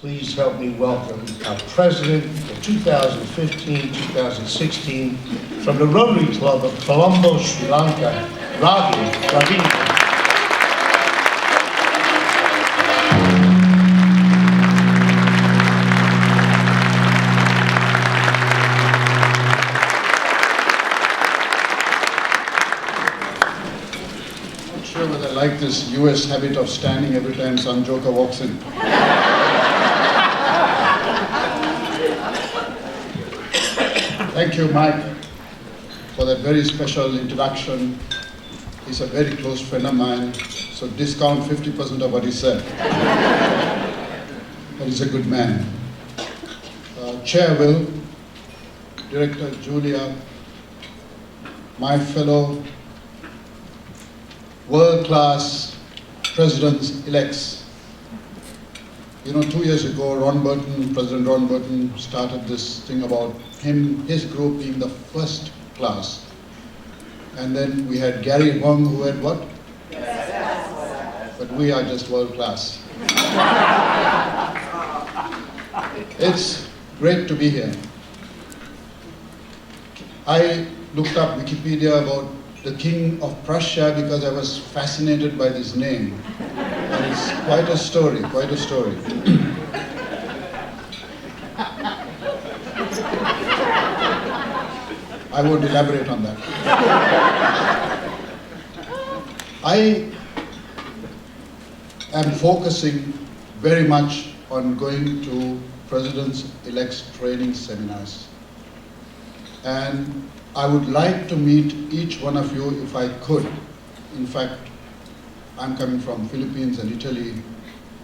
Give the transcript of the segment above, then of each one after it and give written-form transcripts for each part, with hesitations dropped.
please help me welcome our president for 2015-2016 from the Rotary Club of Colombo, Sri Lanka, Ravi, Ravindran. Sure, but I like this US habit of standing every time some joker walks in. Thank you, Mike, for that very special introduction. He's a very close friend of mine, so discount 50% of what he said. But he's a good man. Chair Will, Director Julia, my fellow world-class presidents-elects. You know, 2 years ago, President Ron Burton started this thing about his group being the first class. And then we had Gary Wong, who had what? But we are just world-class. It's great to be here. I looked up Wikipedia about the King of Prussia because I was fascinated by this name. And it's quite a story, quite a story. I won't elaborate on that. I am focusing very much on going to Presidents-elects training seminars. And I would like to meet each one of you if I could. In fact, I'm coming from Philippines and Italy,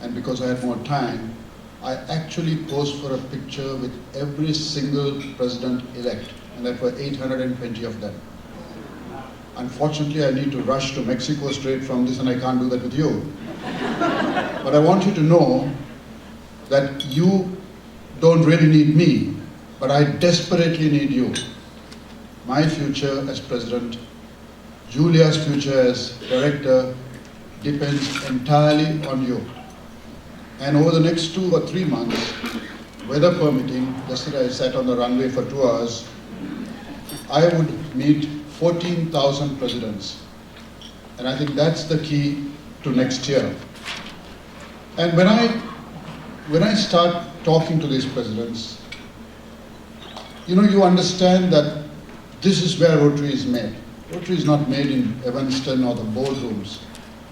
and because I had more time, I actually posed for a picture with every single president-elect, and that were 820 of them. Unfortunately, I need to rush to Mexico straight from this, and I can't do that with you. But I want you to know that you don't really need me, but I desperately need you. My future as president, Julia's future as director, depends entirely on you. And over the next 2 or 3 months, weather permitting, yesterday I sat on the runway for 2 hours, I would meet 14,000 presidents. And I think that's the key to next year. And when I start talking to these presidents, you understand that this is where Rotary is made. Rotary is not made in Evanston or the boardrooms.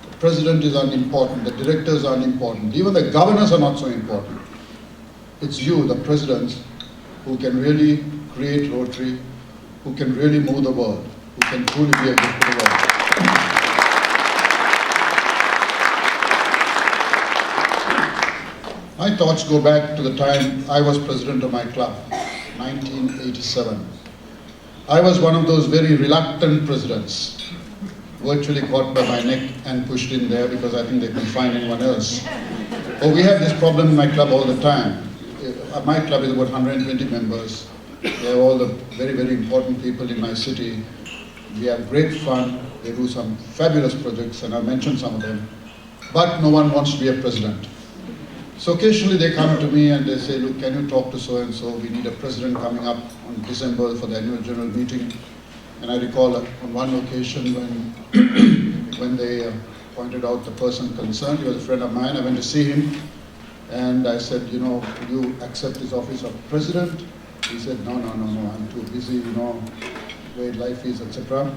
The president is unimportant, the directors are unimportant, even the governors are not so important. It's you, the presidents, who can really create Rotary, who can really move the world, who can truly be a gift to the world. My thoughts go back to the time I was president of my club, 1987. I was one of those very reluctant presidents, virtually caught by my neck and pushed in there because I think they couldn't find anyone else. Oh, we have this problem in my club all the time. My club is about 120 members. They are all the very, very important people in my city. We have great fun. They do some fabulous projects, and I've mentioned some of them. But no one wants to be a president. So occasionally they come to me and they say, look, can you talk to so-and-so? We need a president coming up on December for the annual general meeting. And I recall on one occasion when they pointed out the person concerned, he was a friend of mine, I went to see him. And I said, will you accept this office of president? He said, no, I'm too busy, the way life is, etc.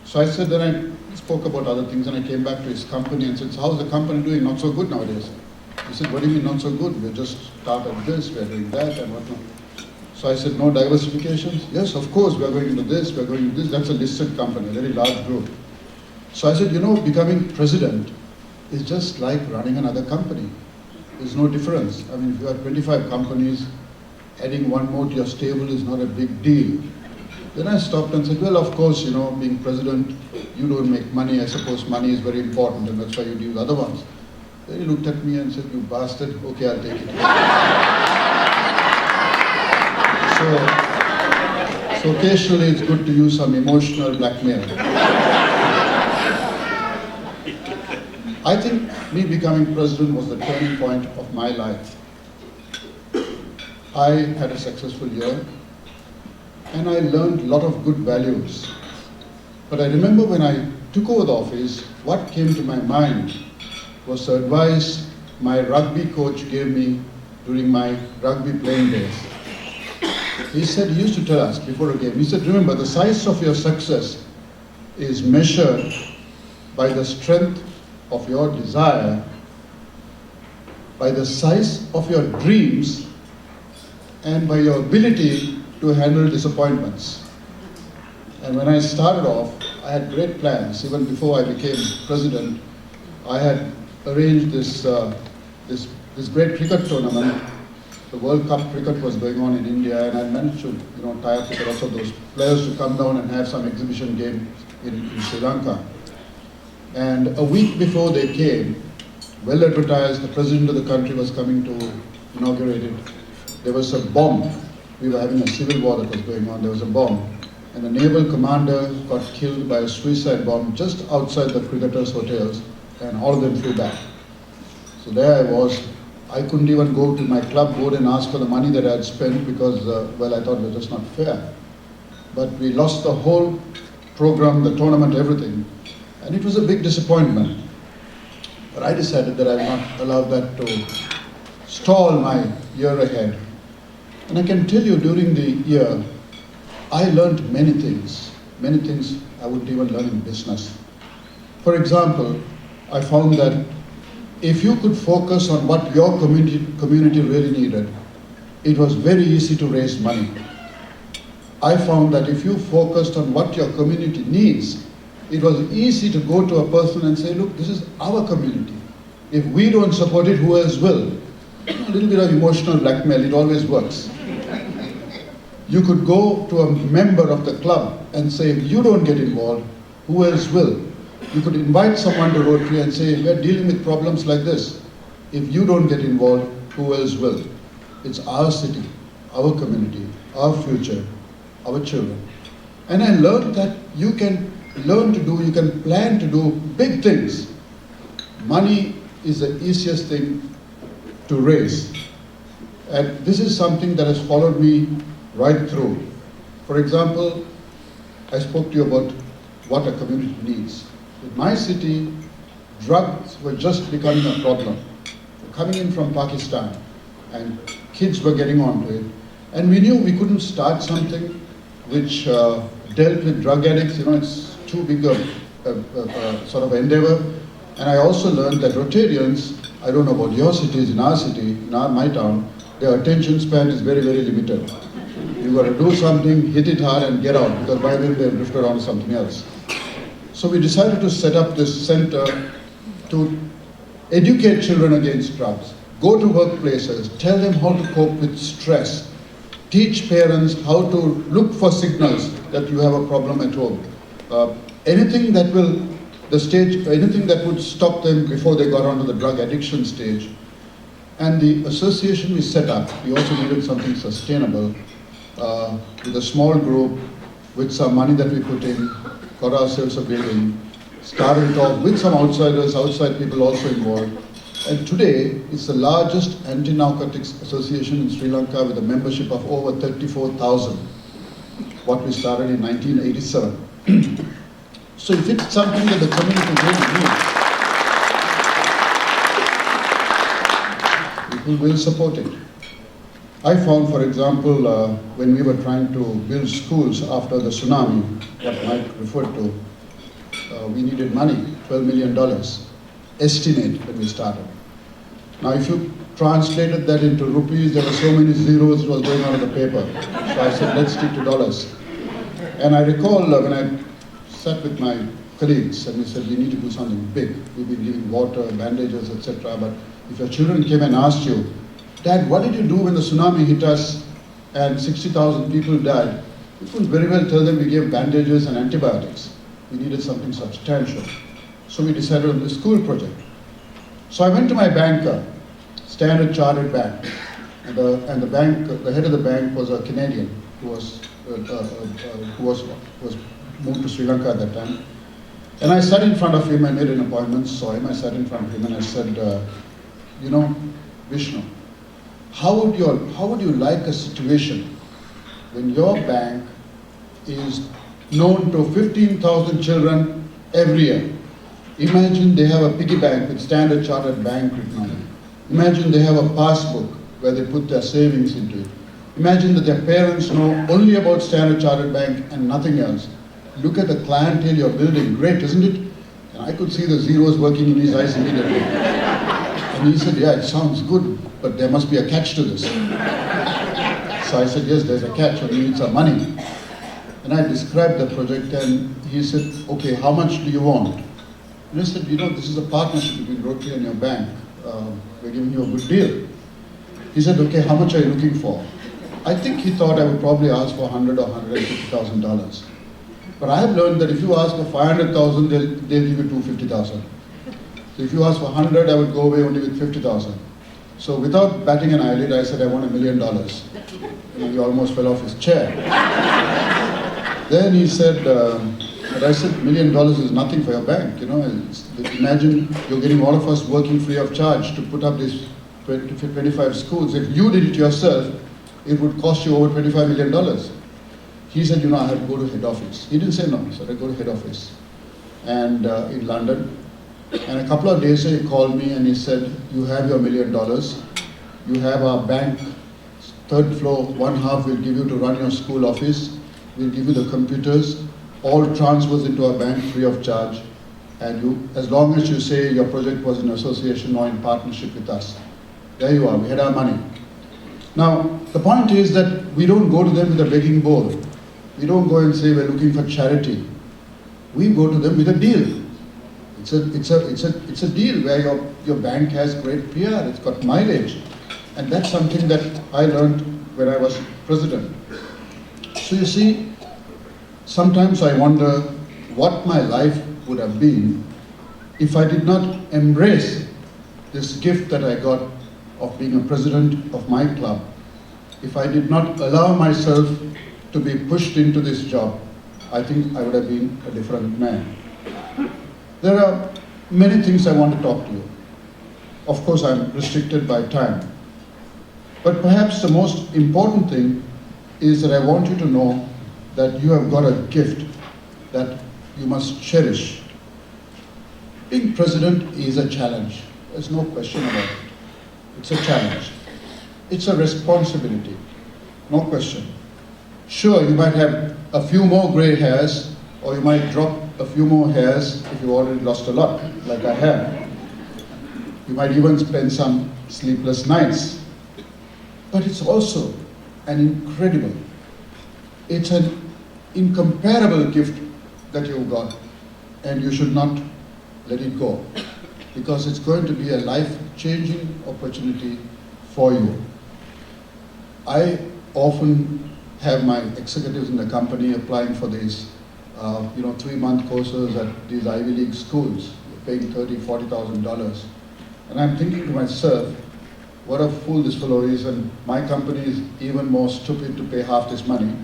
So I said, then I spoke about other things and I came back to his company and said, so how's the company doing? Not so good nowadays. He said, what do you mean not so good? We just started this, we're doing that and whatnot. So I said, no diversifications? Yes, of course, we're going into this, we're going into this. That's a listed company, a very large group. So I said, becoming president is just like running another company. There's no difference. I mean, if you have 25 companies, adding one more to your stable is not a big deal. Then I stopped and said, well, of course, being president, you don't make money. I suppose money is very important and that's why you deal with other ones. Then he looked at me and said, you bastard, okay, I'll take it. So occasionally it's good to use some emotional blackmail. I think me becoming president was the turning point of my life. I had a successful year and I learned a lot of good values. But I remember when I took over the office, what came to my mind was the advice my rugby coach gave me during my rugby playing days. He said, he used to tell us before a game, he said, remember, the size of your success is measured by the strength of your desire, by the size of your dreams, and by your ability to handle disappointments. And when I started off, I had great plans. Even before I became president, I had arranged this great cricket tournament. The World Cup cricket was going on in India, and I managed to tie up with lots of those players to come down and have some exhibition game in Sri Lanka. And a week before they came, well advertised, the president of the country was coming to inaugurate it. There was a bomb. We were having a civil war that was going on. There was a bomb. And the naval commander got killed by a suicide bomb just outside the cricketers' hotels, and all of them flew back. So there I was. I couldn't even go to my club board and ask for the money that I had spent because, I thought it was just not fair. But we lost the whole program, the tournament, everything. And it was a big disappointment. But I decided that I will not allow that to stall my year ahead. And I can tell you during the year, I learned many things I wouldn't even learn in business. For example, I found that if you could focus on what your community really needed, it was very easy to raise money. I found that if you focused on what your community needs, it was easy to go to a person and say, look, this is our community. If we don't support it, who else will? A little bit of emotional blackmail, it always works. You could go to a member of the club and say, if you don't get involved, who else will? You could invite someone to Rotary and say, we're dealing with problems like this. If you don't get involved, who else will? It's our city, our community, our future, our children. And I learned that you can learn to do, you can plan to do big things. Money is the easiest thing to raise. And this is something that has followed me right through. For example, I spoke to you about what a community needs. In my city, drugs were just becoming a problem. They're coming in from Pakistan, and kids were getting onto it. And we knew we couldn't start something which dealt with drug addicts. It's too big a sort of endeavor. And I also learned that Rotarians, I don't know about your cities, in our city, my town, their attention span is very, very limited. You've got to do something, hit it hard and get out, because by then they've drifted on to something else. So we decided to set up this center to educate children against drugs, go to workplaces, tell them how to cope with stress, teach parents how to look for signals that you have a problem at home. Anything that would stop them before they got onto the drug addiction stage. And the association we set up, we also needed something sustainable, with a small group, with some money that we put in, got ourselves a building, started it off with some outsiders, outside people also involved. And today, it's the largest anti-narcotics association in Sri Lanka with a membership of over 34,000, what we started in 1987. So if it's something that the community really needs, people will support it. I found, for example, when we were trying to build schools after the tsunami, what Mike referred to, we needed money, $12 million, estimate when we started. Now if you translated that into rupees, there were so many zeros it was going on in the paper. So I said, let's stick to dollars. And I recall when I sat with my colleagues and we said, we need to do something big. We've been giving water, bandages, etc. But if your children came and asked you, Dad, what did you do when the tsunami hit us and 60,000 people died? You could very well tell them we gave bandages and antibiotics. We needed something substantial. So we decided on the school project. So I went to my banker, Standard Chartered Bank, and the head of the bank was a Canadian who was moved to Sri Lanka at that time. And I sat in front of him, I made an appointment, saw him, I sat in front of him and I said, Vishnu, how would you like a situation when your bank is known to 15,000 children every year? Imagine they have a piggy bank with Standard Chartered Bank written on it. Imagine they have a passbook where they put their savings into it. Imagine that their parents know only about Standard Chartered Bank and nothing else. Look at the clientele you're building. Great, isn't it? And I could see the zeros working in his eyes immediately. And he said, yeah, it sounds good, but there must be a catch to this. So I said, yes, there's a catch, and we need some money. And I described the project, and he said, okay, how much do you want? And I said, this is a partnership between Rotary and your bank. We're giving you a good deal. He said, okay, how much are you looking for? I think he thought I would probably ask for $100,000 or $150,000. But I have learned that if you ask for $500,000, they'll give you $250,000. So if you ask for 100, I would go away only with 50,000. So without batting an eyelid, I said I want $1 million. And he almost fell off his chair. Then he said, but I said, $1 million is nothing for your bank. Imagine you're getting all of us working free of charge to put up these 25 schools. If you did it yourself, it would cost you over $25 million. He said, I have to go to head office. He didn't say no. He said, I go to head office. And in London. And a couple of days ago, he called me and he said, you have your $1 million. You have our bank, third floor, one half we'll give you to run your school office. We'll give you the computers. All transfers into our bank free of charge. And you, as long as you say your project was in association or in partnership with us. There you are, we had our money. Now, the point is that we don't go to them with a begging bowl. We don't go and say we're looking for charity. We go to them with a deal. It's a deal where your bank has great PR, it's got mileage. And that's something that I learned when I was president. So you see, sometimes I wonder what my life would have been if I did not embrace this gift that I got of being a president of my club. If I did not allow myself to be pushed into this job, I think I would have been a different man. There are many things I want to talk to you. Of course, I'm restricted by time. But perhaps the most important thing is that I want you to know that you have got a gift that you must cherish. Being president is a challenge. There's no question about it. It's a challenge. It's a responsibility. No question. Sure, you might have a few more gray hairs, or you might drop a few more hairs if you've already lost a lot, like I have. You might even spend some sleepless nights. But it's also an incredible, it's an incomparable gift that you've got, and you should not let it go, because it's going to be a life-changing opportunity for you. I often have my executives in the company applying for these 3-month courses at these Ivy League schools, paying $30,000, $40,000. And I'm thinking to myself, what a fool this fellow is, and my company is even more stupid to pay half this money.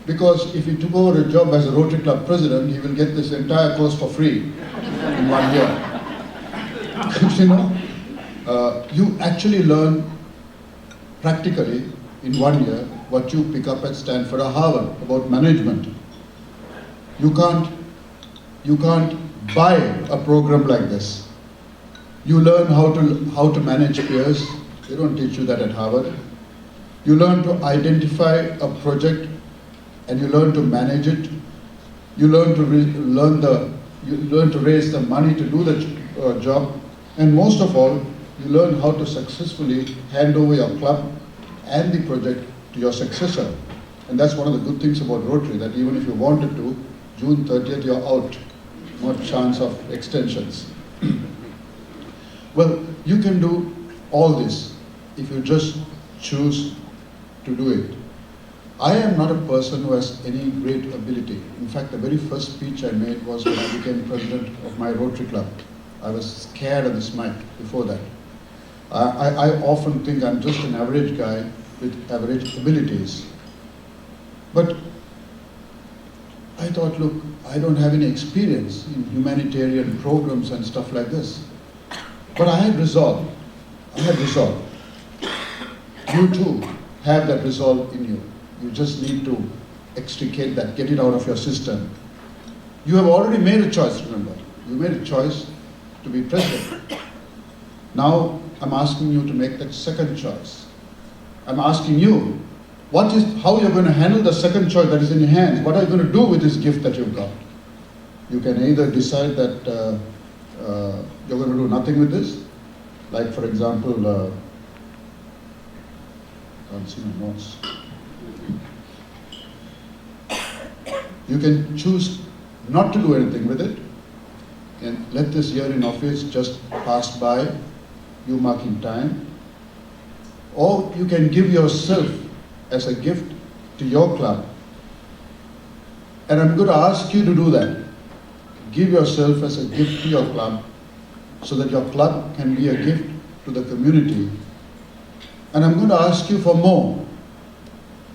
Because if he took over a job as a Rotary Club president, he will get this entire course for free in 1 year. You actually learn practically in 1 year what you pick up at Stanford or Harvard about management. You can't buy a program like this. You learn how to manage peers. They don't teach you that at Harvard. You learn to identify a project and you learn to manage it. You learn to raise the money to do the job. And most of all, you learn how to successfully hand over your club and the project to your successor. And that's one of the good things about Rotary, that even if you wanted to, June 30th, you're out. No chance of extensions. Well, you can do all this if you just choose to do it. I am not a person who has any great ability. In fact, the very first speech I made was when I became president of my Rotary Club. I was scared of this mic before that. I often think I'm just an average guy with average abilities. But I thought, look, I don't have any experience in humanitarian programs and stuff like this. But I had resolved. you too have that resolve in you. You just need to extricate that, get it out of your system. You have already made a choice, remember. You made a choice to be president. Now I'm asking you to make that second choice. I'm asking you, how you're going to handle the second choice that is in your hands. What are you going to do with this gift that you've got? You can either decide that you're going to do nothing with this, like for example, can't see my notes. You can choose not to do anything with it and let this year in office just pass by, you marking time. Or you can give yourself as a gift to your club. And I'm going to ask you to do that. Give yourself as a gift to your club so that your club can be a gift to the community. And I'm going to ask you for more.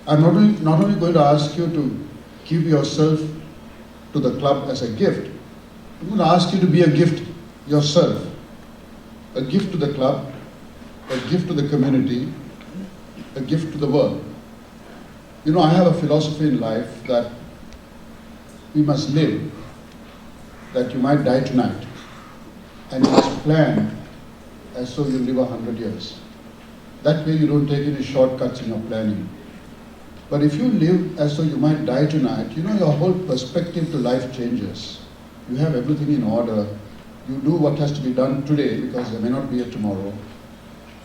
I'm not only going to ask you to give yourself to the club as a gift, I'm going to ask you to be a gift yourself. A gift to the club, a gift to the community, a gift to the world. You know, I have a philosophy in life that we must live, that you might die tonight, and you must plan as though you live 100 years. That way you don't take any shortcuts in your planning. But if you live as though you might die tonight, you know, your whole perspective to life changes. You have everything in order. You do what has to be done today because there may not be a tomorrow.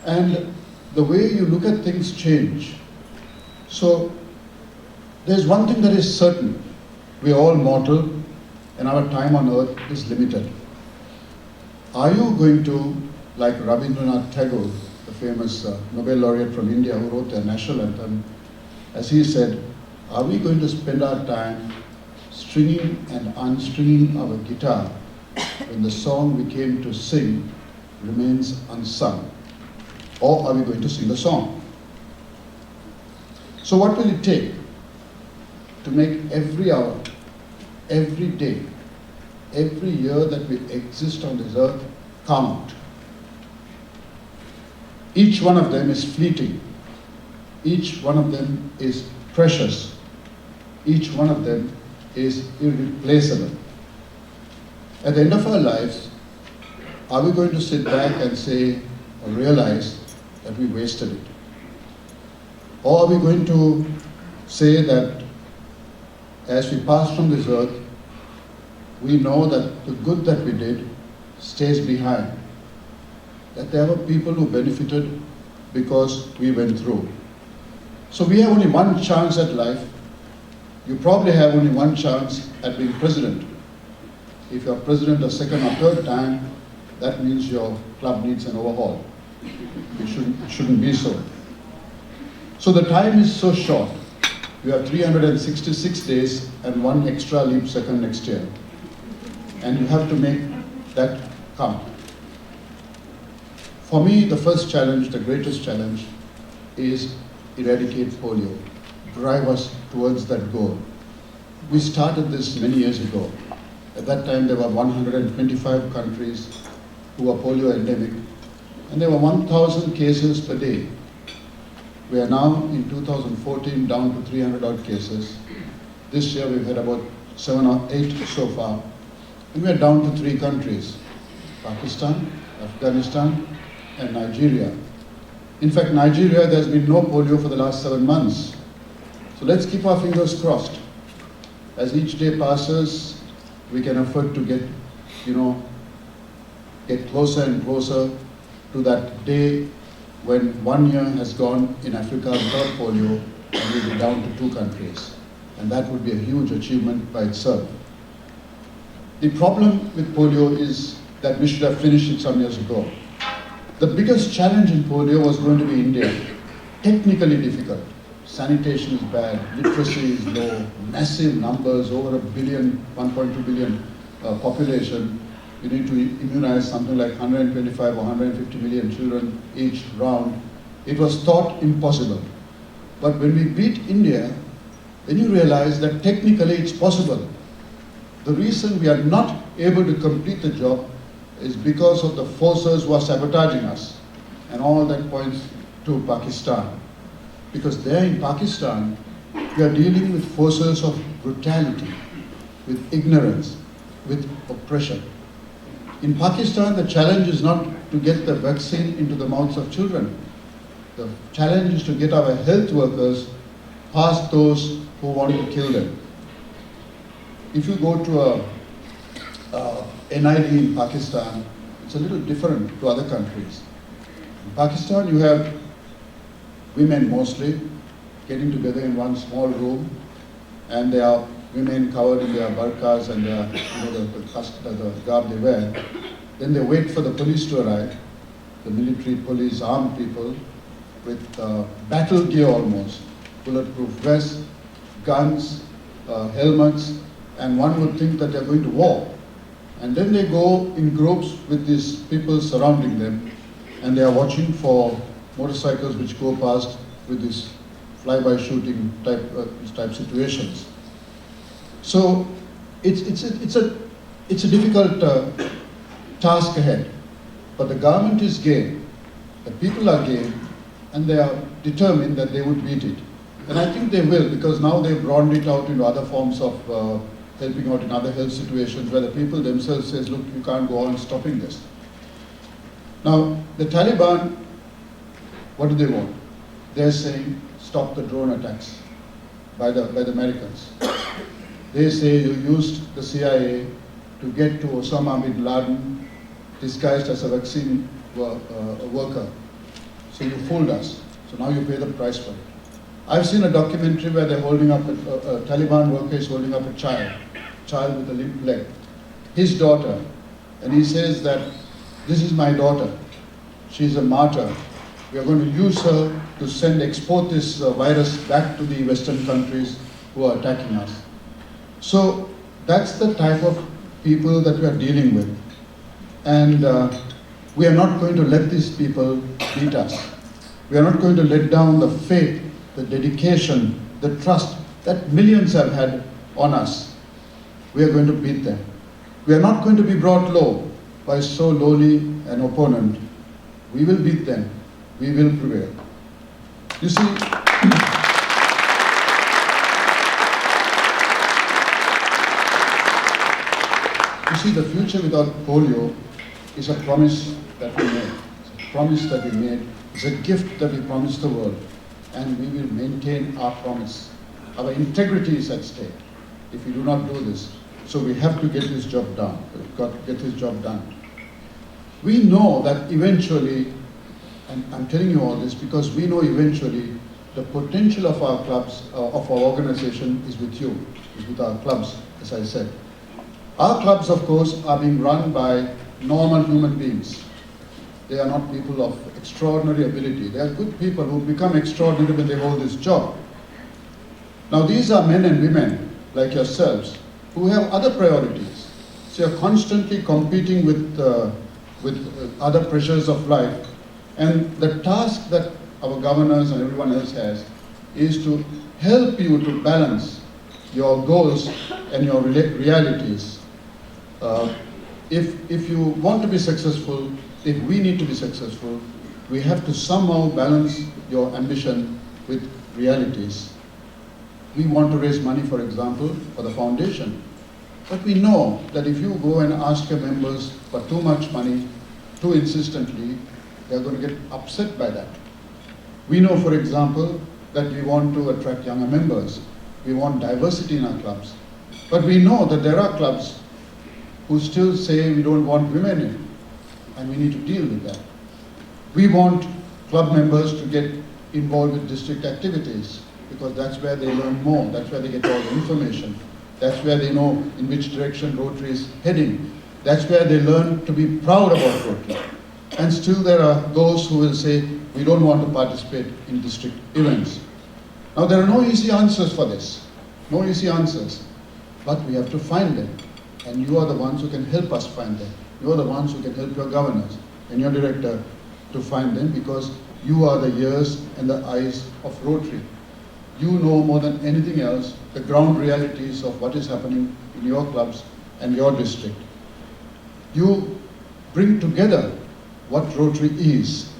And the way you look at things change. So there's one thing that is certain. We are all mortal and our time on earth is limited. Are you going to, like Ravindran Tagore, the famous Nobel laureate from India who wrote the national anthem, as he said, are we going to spend our time stringing and unstringing our guitar when the song we came to sing remains unsung? Or are we going to sing the song? So what will it take to make every hour, every day, every year that we exist on this earth count? Each one of them is fleeting. Each one of them is precious. Each one of them is irreplaceable. At the end of our lives, are we going to sit back and say or realize that we wasted it? Or are we going to say that as we pass from this earth, we know that the good that we did stays behind, that there were people who benefited because we went through. So we have only one chance at life. You probably have only one chance at being president. If you're president a second or third time, that means your club needs an overhaul. It shouldn't be so. So the time is so short. You have 366 days and one extra leap second next year. And you have to make that count. For me, the first challenge, the greatest challenge, is eradicate polio. Drive us towards that goal. We started this many years ago. At that time, there were 125 countries who were polio endemic, and there were 1,000 cases per day. We are now, in 2014, down to 300 odd cases. This year, we've had about 7 or 8 so far, and we are down to 3 countries: Pakistan, Afghanistan, and Nigeria. In fact, Nigeria, there's been no polio for the last 7 months. So let's keep our fingers crossed. As each day passes, we can afford to get closer and closer to that day when 1 year has gone in Africa without polio and we'll be down to 2 countries. And that would be a huge achievement by itself. The problem with polio is that we should have finished it some years ago. The biggest challenge in polio was going to be India. Technically difficult. Sanitation is bad, literacy is low, massive numbers, over 1 billion, 1.2 billion population. You need to immunize something like 125 or 150 million children each round. It was thought impossible. But when we beat India, then you realize that technically it's possible. The reason we are not able to complete the job is because of the forces who are sabotaging us. And all that points to Pakistan. Because there in Pakistan, we are dealing with forces of brutality, with ignorance, with oppression. In Pakistan, the challenge is not to get the vaccine into the mouths of children. The challenge is to get our health workers past those who want to kill them. If you go to a NID in Pakistan, it's a little different to other countries. In Pakistan, you have women mostly getting together in one small room, and there are women covered in their burqas and their, the garb they wear. Then they wait for the police to arrive, the military police, armed people, with battle gear almost, bulletproof vests, guns, helmets, and one would think that they're going to war. And then they go in groups with these people surrounding them, and they are watching for motorcycles which go past with these fly-by shooting type situations. So it's a difficult task ahead, but the government is game, the people are game, and they are determined that they would beat it. And I think they will, because now they've broadened it out into other forms of helping out in other health situations where the people themselves says, look, you can't go on stopping this. Now, the Taliban, what do they want? They're saying, stop the drone attacks by the Americans. They say you used the CIA to get to Osama bin Laden disguised as a vaccine worker. So you fooled us. So now you pay the price for it. I've seen a documentary where they're holding up, a Taliban worker is holding up a child with a limp leg, his daughter. And he says that, this is my daughter. She's a martyr. We are going to use her to export this virus back to the Western countries who are attacking us. So that's the type of people that we are dealing with. And we are not going to let these people beat us. We are not going to let down the faith, the dedication, the trust that millions have had on us. We are going to beat them. We are not going to be brought low by so lowly an opponent. We will beat them. We will prevail. You see, the future without polio is a promise that we made. It's a promise that we made. It's a gift that we promised the world. And we will maintain our promise. Our integrity is at stake if we do not do this. So we have to get this job done. We've got to get this job done. We know that eventually, and I'm telling you all this because we know eventually the potential of our clubs, of our organization is with you, is with our clubs, as I said. Our clubs, of course, are being run by normal human beings. They are not people of extraordinary ability. They are good people who become extraordinary when they hold this job. Now these are men and women like yourselves who have other priorities. So you're constantly competing with other pressures of life. And the task that our governors and everyone else has is to help you to balance your goals and your realities. If you want to be successful, if we need to be successful, we have to somehow balance your ambition with realities. We want to raise money, for example, for the foundation. But we know that if you go and ask your members for too much money, too insistently, they're going to get upset by that. We know, for example, that we want to attract younger members. We want diversity in our clubs. But we know that there are clubs who still say we don't want women in, and we need to deal with that. We want club members to get involved with district activities because that's where they learn more, that's where they get all the information, that's where they know in which direction Rotary is heading, that's where they learn to be proud about Rotary. And still there are those who will say, we don't want to participate in district events. Now there are no easy answers for this, no easy answers, but we have to find them. And you are the ones who can help us find them. You are the ones who can help your governors and your director to find them because you are the ears and the eyes of Rotary. You know more than anything else the ground realities of what is happening in your clubs and your district. You bring together what Rotary is,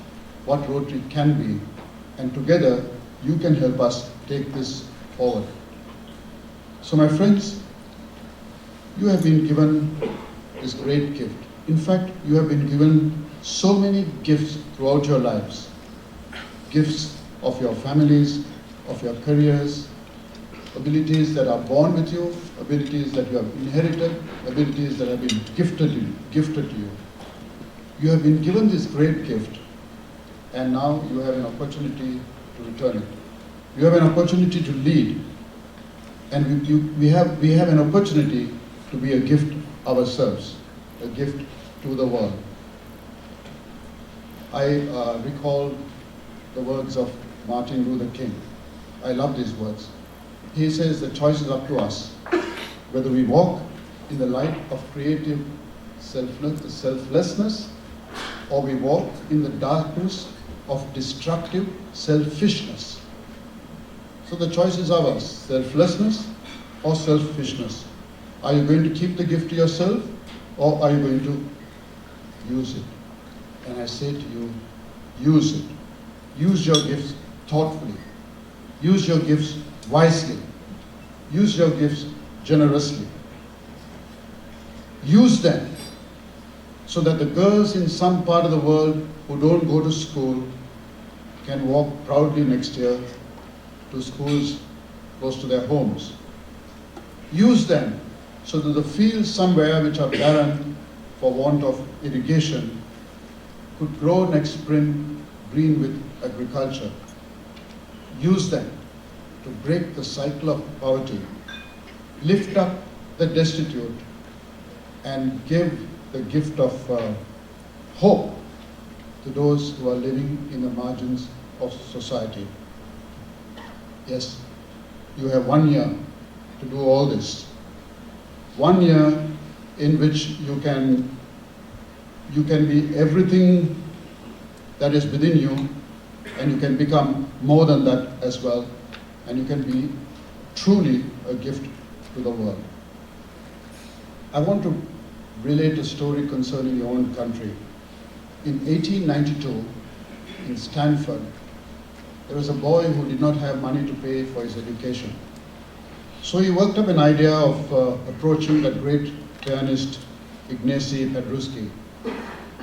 what Rotary can be, and together you can help us take this forward. So my friends, you have been given this great gift. In fact, you have been given so many gifts throughout your lives. Gifts of your families, of your careers, abilities that are born with you, abilities that you have inherited, abilities that have been gifted to you. You have been given this great gift, and now you have an opportunity to return it. You have an opportunity to lead, and we have an opportunity to be a gift ourselves, a gift to the world. I recall the words of Martin Luther King. I love these words. He says the choice is up to us, whether we walk in the light of creative selflessness, or we walk in the darkness of destructive selfishness. So the choice is ours, selflessness or selfishness. Are you going to keep the gift to yourself, or are you going to use it? And I say to you, use it. Use your gifts thoughtfully. Use your gifts wisely. Use your gifts generously. Use them so that the girls in some part of the world who don't go to school can walk proudly next year to schools close to their homes. Use them so that the fields somewhere which are barren for want of irrigation could grow next spring green with agriculture. Use them to break the cycle of poverty, lift up the destitute, and give the gift of hope to those who are living in the margins of society. Yes, you have 1 year to do all this. 1 year in which you can be everything that is within you, and you can become more than that as well, and you can be truly a gift to the world. I want to relate a story concerning your own country. In 1892, in Stanford, there was a boy who did not have money to pay for his education. So he worked up an idea of approaching the great pianist Ignacy Pedruski,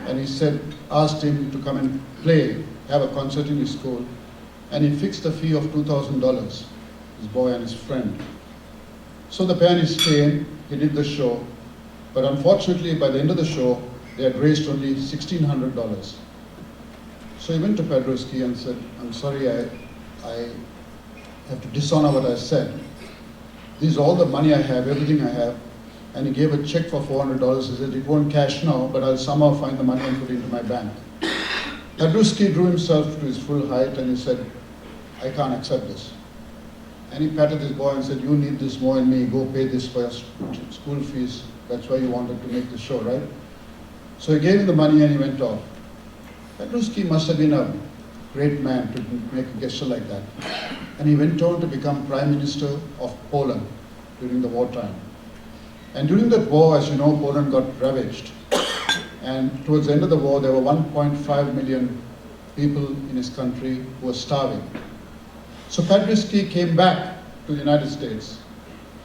and he asked him to come and play, have a concert in his school, and he fixed a fee of $2,000, his boy and his friend. So the pianist came, he did the show, but unfortunately by the end of the show, they had raised only $1,600. So he went to Pedruski and said, I'm sorry, I have to dishonor what I said. This is all the money I have, everything I have. And he gave a check for $400. He said, it won't cash now, but I'll somehow find the money and put it into my bank. Pedruski drew himself to his full height and he said, I can't accept this. And he patted his boy and said, you need this more than me, go pay this for your school fees. That's why you wanted to make the show, right? So he gave him the money and he went off. Pedruski must have been a great man to make a gesture like that. And he went on to become Prime Minister of Poland during the wartime. And during that war, as you know, Poland got ravaged. And towards the end of the war, there were 1.5 million people in his country who were starving. So Pedruski came back to the United States.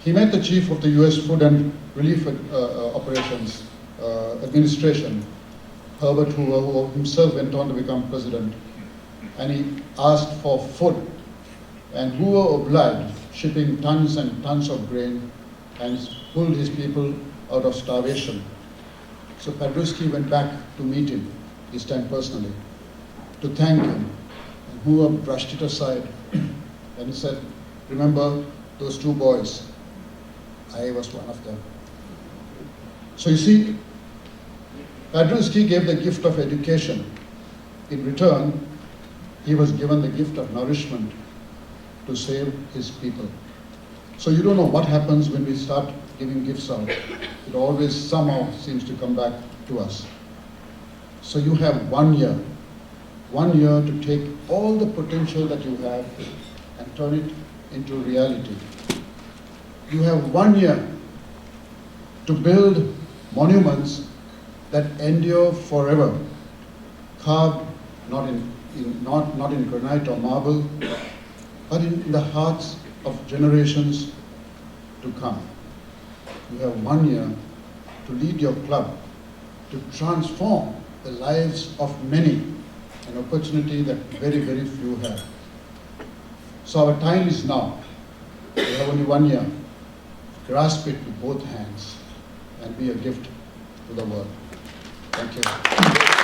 He met the chief of the US Food and Relief Operations Administration, Herbert Hoover, who himself went on to become president. And he asked for food. And Hoover obliged, shipping tons and tons of grain, and pulled his people out of starvation. So Pedruski went back to meet him, this time personally, to thank him. And Hoover brushed it aside and he said, remember those two boys? I was one of them. So you see, Pedruski gave the gift of education. In return, he was given the gift of nourishment to save his people. So you don't know what happens when we start giving gifts out. It always somehow seems to come back to us. So you have 1 year. 1 year to take all the potential that you have and turn it into reality. You have 1 year to build monuments that endure forever, carved not in granite or marble, but in the hearts of generations to come. You have 1 year to lead your club to transform the lives of many, an opportunity that very, very few have. So our time is now. We have only 1 year. Grasp it with both hands and be a gift to the world. Thank you.